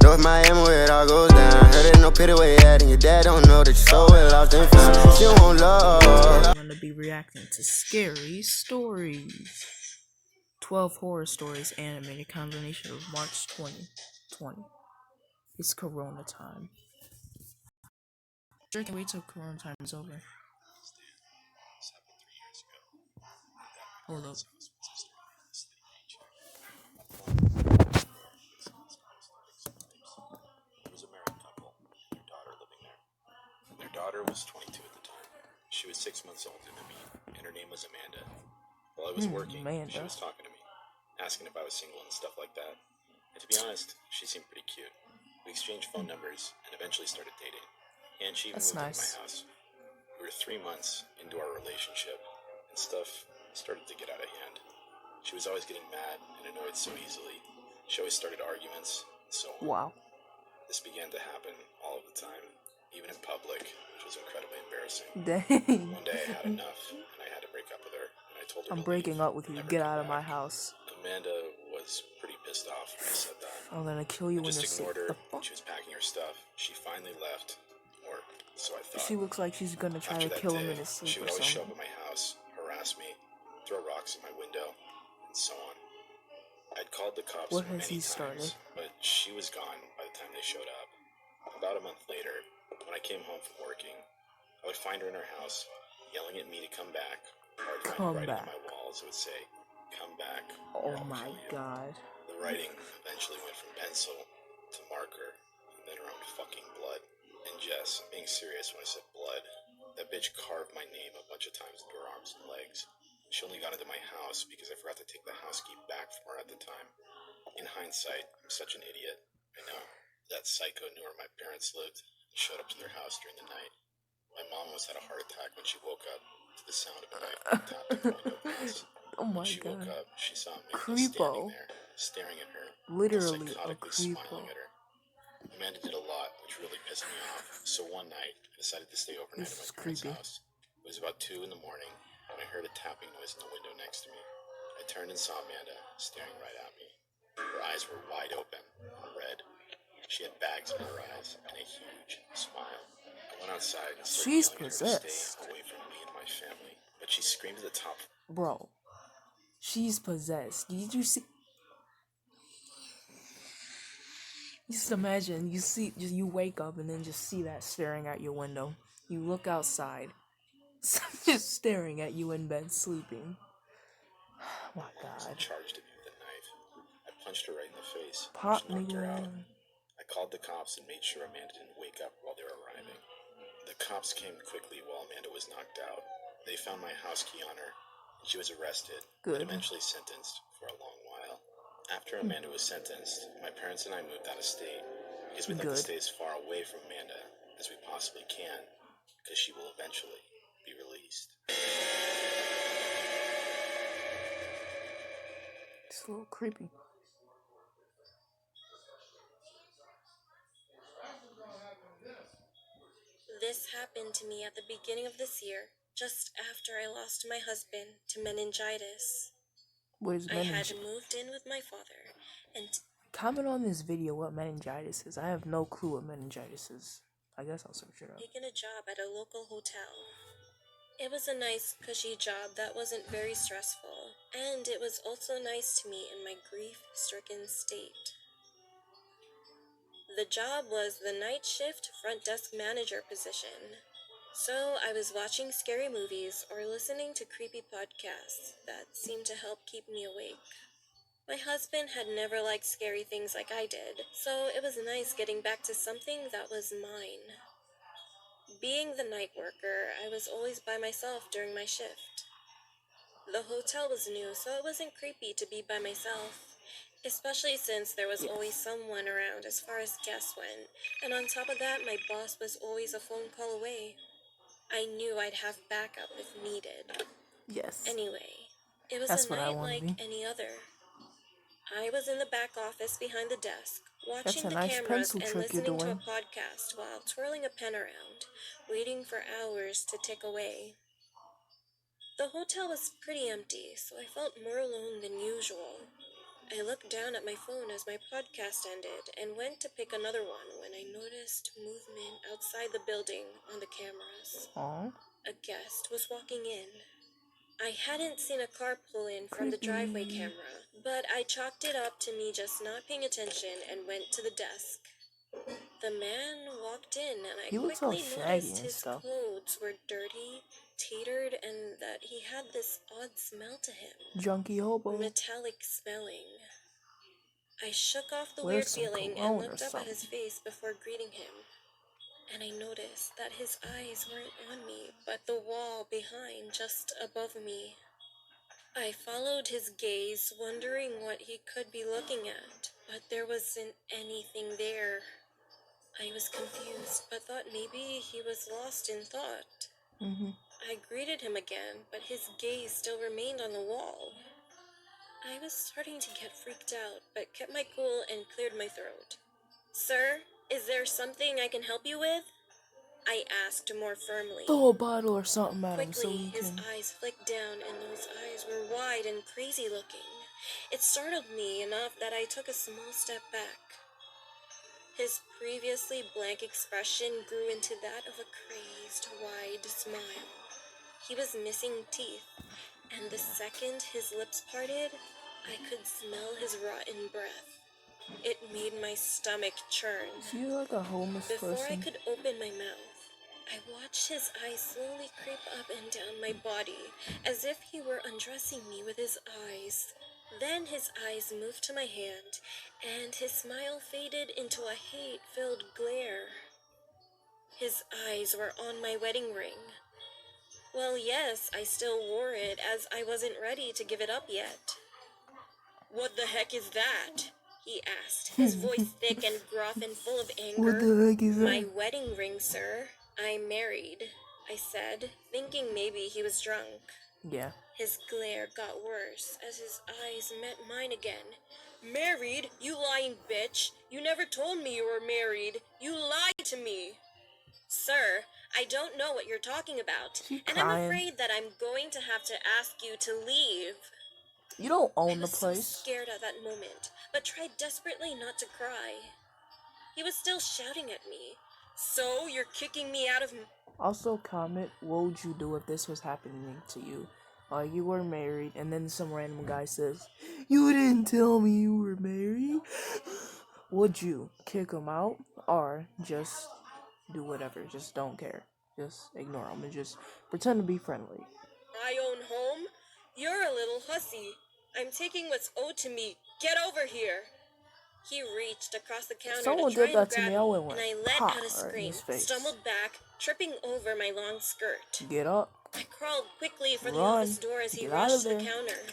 North Miami where it all goes down. Heard it no pity where you at, and your dad don't know that you're so well lost and found. She won't love. I'm gonna be reacting to Scary Stories. 12 Horror Stories animated combination of March 2020. It's Corona time. Sure can wait till Corona time is over. Hold up. It was a married couple, and their daughter living there. Their daughter was 22 at the time. She was 6 months older than me, and her name was Amanda. While I was working, Amanda. she was talking to me, asking if I was single and stuff like that. And to be honest, she seemed pretty cute. We exchanged phone numbers and eventually started dating. And she even That's moved nice. into my house. We were 3 months into our relationship, and stuff started to get out of hand. She was always getting mad and annoyed so easily. She always started arguments, and so on. Wow. This began to happen all of the time, even in public, which was incredibly embarrassing. Dang. One day I had enough, and I had to break up with her, and I told her I'm to breaking leave up with and you. never Get come out of my back. house. Amanda was pretty pissed off when I said that. I'm gonna kill you I in just the ignored her. The fuck? She was packing her stuff. She finally left, or so I thought. She looks like she's gonna try After to that kill him day, in his sleep she would or always show something. up at my house, harass me, throw rocks at my window, and so on. I'd called the cops What has many he started? times, but she was gone by the time they showed up. About a month later, when I came home from working, I would find her in her house, yelling at me to come back, or I'd find Come writing back. on my walls that would say, "Come back, Oh or I'll my kill you." god. The writing eventually went from pencil to marker, and then her own fucking blood. And Jess, I'm being serious when I said blood. That bitch carved my name a bunch of times into her arms and legs. She only got into my house because I forgot to take the house key back from her at the time. In hindsight, I'm such an idiot. I know. That psycho knew where my parents lived and showed up to their house during the night. My mom almost had a heart attack when she woke up to the sound of a knife being tapped at the window glass. Oh When my she woke god. up, she saw Amanda Creepo. standing there, staring at her, Literally a psychotically creepo. smiling at her. Amanda did a lot, which really pissed me off. So one night, I decided to stay overnight This at is my parents' creepy. house. It was about 2 in the morning when I heard a tapping noise in the window next to me. I turned and saw Amanda staring right at me. Her eyes were wide open and red. She had bags in her eyes and a huge smile. I went outside and started She's yelling at her to stay possessed. away from me and my family, but she screamed at the top. Bro. She's possessed. Did you see? Just imagine you wake up and then just see that staring at your window. You look outside, just staring at you in bed sleeping. Oh my god. Charged at me with a knife. I punched her right in the face, Pop which knocked her out. nigga. I called the cops and made sure Amanda didn't wake up while they were arriving. The cops came quickly while Amanda was knocked out. They found my house key on her, and she was arrested, Good. but eventually sentenced for a long while. After Amanda was sentenced, my parents and I moved out of state because we'd like to Good. stay as far away from Amanda as we possibly can, because she will eventually be released. It's a little creepy. This happened to me at the beginning of this year, just after I lost my husband to meningitis. What is I had meningitis? moved in with my father and Comment on this video what meningitis is. I have no clue what meningitis is. I guess I'll search it up. taken a job at a local hotel. It was a nice, cushy job that wasn't very stressful, and it was also nice to me in my grief-stricken state. The job was the night shift front desk manager position. So I was watching scary movies or listening to creepy podcasts that seemed to help keep me awake. My husband had never liked scary things like I did, so it was nice getting back to something that was mine. Being the night worker, I was always by myself during my shift. The hotel was new, so it wasn't creepy to be by myself, especially since there was always someone around as far as guests went, and on top of that, my boss was always a phone call away. I knew I'd have backup if needed. Yes. Anyway, it was That's a what I night wanna like be. any other. I was in the back office behind the desk, watching a the nice cameras pencil and trick you're listening to a doing. podcast while twirling a pen around, waiting for hours to tick away. The hotel was pretty empty, so I felt more alone than usual. I looked down at my phone as my podcast ended and went to pick another one when I noticed movement outside the building on the cameras. Aw. A guest was walking in. I hadn't seen a car pull in from the driveway Creepy. camera, but I chalked it up to me just not paying attention and went to the desk. The man walked in and I He looks all quickly shaggy noticed and his stuff. clothes were dirty, tattered, and that he had this odd smell to him. Junkie hobo. Metallic smelling. I shook off the Wear weird some feeling and cologne or looked up at his something. face before greeting him. And I noticed that his eyes weren't on me, but the wall behind, just above me. I followed his gaze, wondering what he could be looking at, but there wasn't anything there. I was confused, but thought maybe he was lost in thought. I greeted him again, but his gaze still remained on the wall. I was starting to get freaked out, but kept my cool and cleared my throat. "Sir, is there something I can help you with?" I asked more firmly. Throw a bottle or something at him so Quickly, he his can. eyes flicked down, and those eyes were wide and crazy looking. It startled me enough that I took a small step back. His previously blank expression grew into that of a crazed, wide smile. He was missing teeth, and the second his lips parted, I could smell his rotten breath. It made my stomach churn. Is he like a homeless Before I person? could open my mouth, I watched his eyes slowly creep up and down my body, as if he were undressing me with his eyes. Then his eyes moved to my hand, and his smile faded into a hate-filled glare. His eyes were on my wedding ring. Well, yes, I still wore it, as I wasn't ready to give it up yet. "What the heck is that?" he asked, his voice thick and gruff and full of anger. What the heck is "My that? wedding ring, sir. I'm married," I said, thinking maybe he was drunk. Yeah. His glare got worse as his eyes met mine again. "Married? You lying bitch! You never told me you were married! You lied to me!" "Sir, I don't know what you're talking about, She and I'm crying. afraid that I'm going to have to ask you to leave." You don't I own the was so place. scared at that moment, but tried desperately not to cry. He was still shouting at me. "So, you're kicking me out of..." Also, comment, what would you do if this was happening to you? You were married, and then some random guy says, "You didn't tell me you were married." Would you kick him out, or just do whatever? Just don't care. Just ignore him and just pretend to be friendly. "My own home? You're a little hussy. I'm taking what's owed to me. Get over here." He reached across the counter Someone to try did that and to grab me, me, I would and went I let pop out a right in scream, his face. stumbled back, tripping over my long skirt. Get up. I crawled quickly for the Run. office door as he Get out of rushed to the there. counter.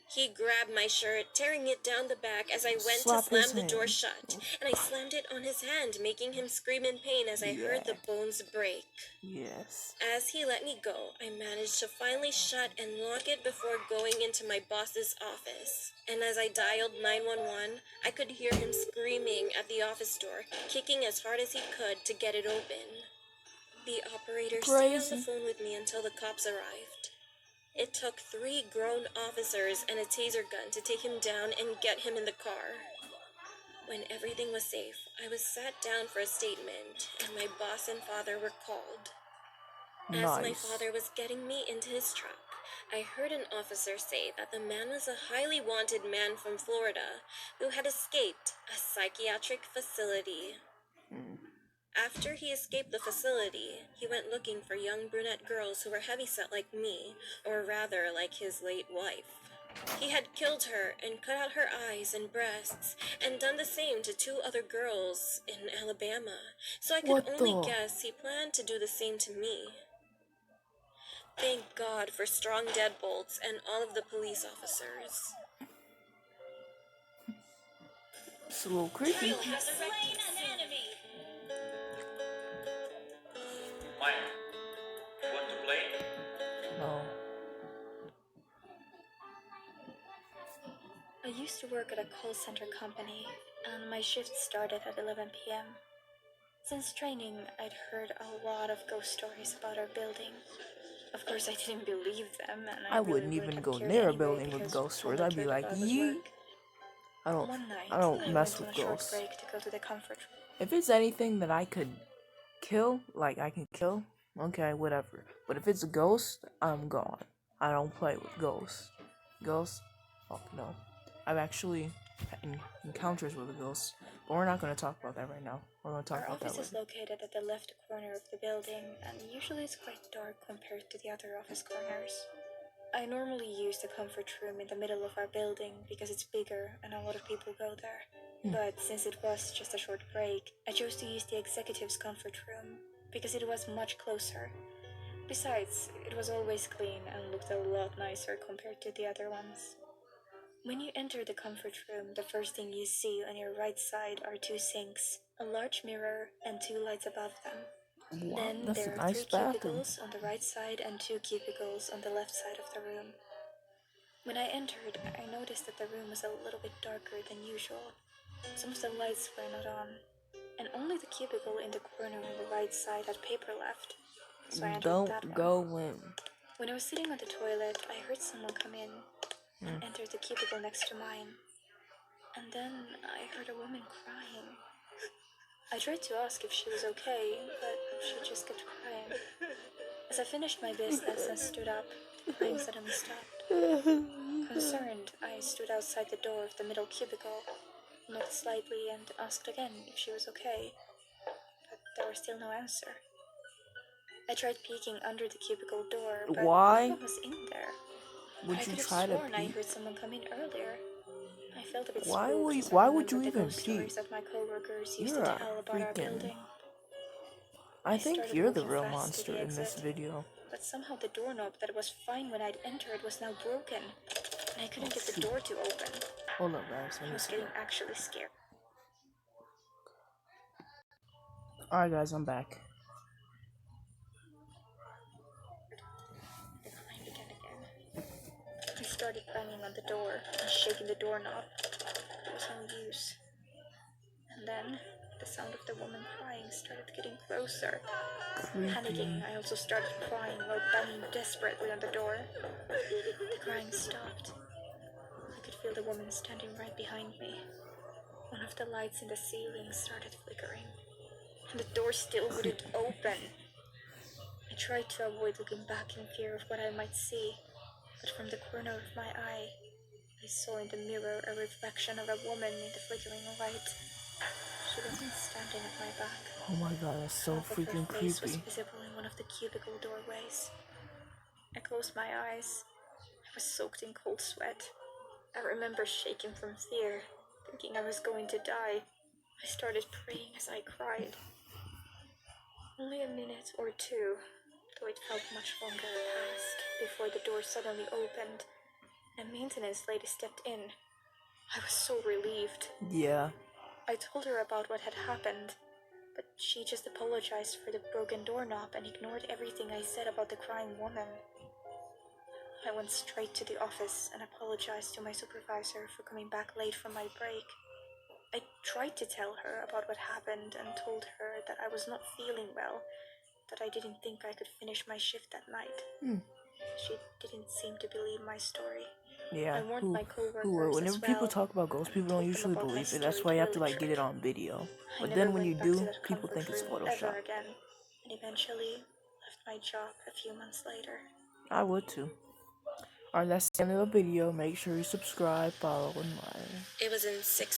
He grabbed my shirt, tearing it down the back as I went Slap to his slam the door hand. shut, and I slammed it on his hand, making him scream in pain as I heard the bones break. Yes. As he let me go, I managed to finally shut and lock it before going into my boss's office. And as I dialed 911, I could hear him screaming at the office door, kicking as hard as he could to get it open. The operator stayed on the Crazy. phone with me until the cops arrived. It took 3 grown officers and a taser gun to take him down and get him in the car. When everything was safe, I was sat down for a statement, and my boss and father were called. As my Nice. father was getting me into his truck, I heard an officer say that the man was a highly wanted man from Florida who had escaped a psychiatric facility. After he escaped the facility, he went looking for young brunette girls who were heavyset like me, or rather like his late wife. He had killed her and cut out her eyes and breasts, and done the same to 2 other girls in Alabama, so I could What only the- guess he planned to do the same to me. Thank God for strong deadbolts and all of the police officers. It's a little creepy. Mike, want to play? No. I used to work at a call center company, and my shift started at 11 p.m. Since training, I'd heard a lot of ghost stories about our building. Of course, I didn't believe them, and I really wouldn't even have go cared near a anyway, building with because ghost all stories. I I'd be cared like, about was "Yee." work. One night, I don't I mess went on with a short ghosts. break to go to the comfort room. If it's anything that I could kill, like I can kill, okay, whatever. But if it's a ghost, I'm gone. I don't play with ghosts. Ghosts? Fuck no. I've actually had encounters with a ghost, but we're not gonna talk about that right now. We're gonna talk Our about that office is later. located at the left corner of the building, and usually it's quite dark compared to the other office corners. I normally use the comfort room in the middle of our building because it's bigger and a lot of people go there. But since it was just a short break, I chose to use the executive's comfort room because it was much closer. Besides, it was always clean and looked a lot nicer compared to the other ones. When you enter the comfort room, the first thing you see on your right side are 2 sinks, a large mirror, and 2 lights above them. Wow, Then that's there a are nice 3 bathroom. cubicles on the right side and 2 cubicles on the left side of the room. When I entered, I noticed that the room was a little bit darker than usual. Some of the lights were not on, and only the cubicle in the corner on the right side had paper left, so I entered that Don't one. go in. When I was sitting on the toilet, I heard someone come in and enter the cubicle next to mine. And then I heard a woman crying. I tried to ask if she was okay, but she just kept crying. As I finished my business and stood up, the crying suddenly stopped. Concerned, I stood outside the door of the middle cubicle, knocked slightly, and asked again if she was okay, but there was still no answer. I tried peeking under the cubicle door, but Why no one was in there. would I you could have try to sworn I peek? heard someone come in earlier. I felt a bit Why spooked would you- as why I would you remembered the even ghost peek? stories that my coworkers used You're to a tell about our freaking- building. I think started you're the walking real fast to monster the in this exit. video. But somehow the doorknob that was fine when I'd entered was now broken, and I couldn't get the shoot. door to open. Hold up, guys. Let I me was see. getting actually scared. Alright, guys, I'm back. The crying began again. I started banging on the door and shaking the doorknob. It was no use. And then the sound of the woman crying started getting closer. Panicking, I also started crying while banging desperately on the door. The crying stopped. I could feel the woman standing right behind me. One of the lights in the ceiling started flickering, and the door still wouldn't open. I tried to avoid looking back in fear of what I might see, but from the corner of my eye, I saw in the mirror a reflection of a woman in the flickering light. She wasn't standing at my back. Oh my god, that's so Half of her freaking face was creepy. visible in one of the cubicle doorways. I closed my eyes. I was soaked in cold sweat. I remember shaking from fear, thinking I was going to die. I started praying as I cried. Only a minute or 2, though it felt much longer, passed before the door suddenly opened and maintenance lady stepped in. I was so relieved. Yeah. I told her about what had happened, but she just apologized for the broken doorknob and ignored everything I said about the crying woman. I went straight to the office and apologized to my supervisor for coming back late from my break. I tried to tell her about what happened and told her that I was not feeling well, that I didn't think I could finish my shift that night. She didn't seem to believe my story. Yeah. I warned my coworkers Whenever as people well, talk about ghosts, people told don't them usually about my believe it. That's story why you have to really like get it trick. on video. I But never then when went you back to do, that people comfort think it's room Photoshop. ever again, and eventually left my job a few months later. I would too. Alright, that's the end of the video. Make sure you subscribe, follow, and like. It was in 6